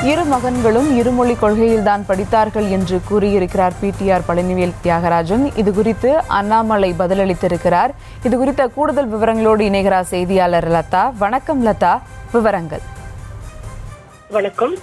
இரு மகன்களும் இருமொழி கொள்கையில்தான் படித்தார்கள் என்று கூறியிருக்கிறார் பிடிஆர் பழனிவேல் தியாகராஜன். இது குறித்து அண்ணாமலை பதிலளித்திருக்கிறார். இது குறித்த கூடுதல் விவரங்களோடு இணைகிறார் செய்தியாளர் லதா. வணக்கம் லதா, விவரங்கள். வணக்கம்.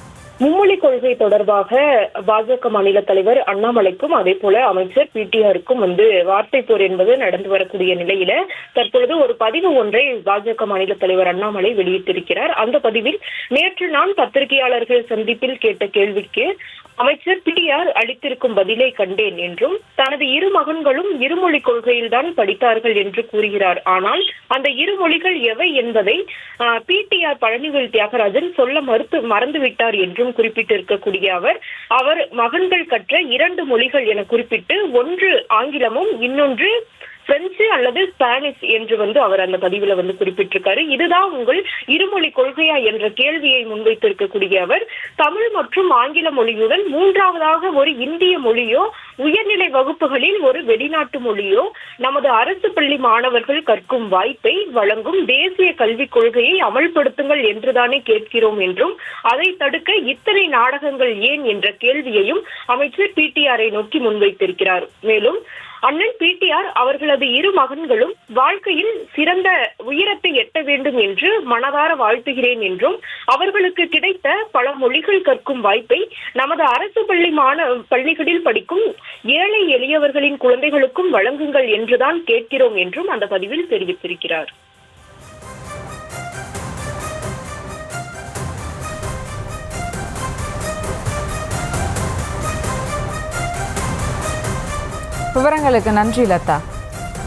மும்மொழி கொள்கை தொடர்பாக பாஜக மாநில தலைவர் அண்ணாமலைக்கும் அதே போல அமைச்சர் பிடிஆருக்கும் வார்த்தை போர் என்பது நடந்து வரக்கூடிய நிலையில தற்பொழுது ஒரு பதிவு ஒன்றை பாஜக மாநில தலைவர் அண்ணாமலை வெளியிட்டிருக்கிறார். அந்த பதிவில் நேற்று நான் பத்திரிகையாளர்கள் சந்திப்பில் கேட்ட கேள்விக்கு அமைச்சர் பிடிஆர் அளித்திருக்கும் பதிலை கண்டேன் என்றும் தனது இரு மகன்களும் இருமொழி கொள்கையில்தான் படித்தார்கள் என்று கூறுகிறார். ஆனால் அந்த இரு மொழிகள் எவை என்பதை பிடிஆர் பழனிவேல் தியாகராஜன் சொல்ல மறந்துவிட்டார் என்றும் குறிப்பிட்டிருக்கக்கூடிய அவர் மகன்கள் கற்ற 2 மொழிகள் என குறிப்பிட்டு ஒன்று ஆங்கிலமும் இன்னொன்று பிரெஞ்சு அல்லது ஸ்பானிஷ் என்று அவர் அந்த பதிவுல குறிப்பிட்டிருக்காரு. இதுதான் உங்கள் இருமொழி கொள்கையா என்ற கேள்வியை முன்வைத்திருக்கக்கூடிய அவர் தமிழ் மற்றும் ஆங்கில மொழியுடன் மூன்றாவதாக ஒரு இந்திய மொழியோ உயர்நிலை வகுப்புகளில் ஒரு வெளிநாட்டு மொழியோ நமது அரசு பள்ளி மாணவர்கள் கற்கும் வாய்ப்பை வழங்கும் தேசிய கல்விக் கொள்கையை அமல்படுத்துங்கள் என்றுதானே கேட்கிறோம் என்றும் அதை தடுக்க இத்தனை நாடகங்கள் ஏன் என்ற கேள்வியையும் அமைச்சர் பிடிஆரை நோக்கி முன்வைத்திருக்கிறார். மேலும் அண்ணன் பிடிஆர் அவர்களது இரு மகன்களும் வாழ்க்கையில் சிறந்த உயரத்தை எட்ட வேண்டும் என்று மனதார வாழ்த்துகிறேன் என்றும் அவர்களுக்கு கிடைத்த பல மொழிகள் கற்கும் வாய்ப்பை நமது அரசு பள்ளிகளில் படிக்கும் ஏழை எளியவர்களின் குழந்தைகளுக்கும் வழங்குங்கள் என்றுதான் கேட்கிறோம் என்றும் அந்த பதிவில் தெரிவித்திருக்கிறார். விவரங்களுக்கு நன்றி லதா.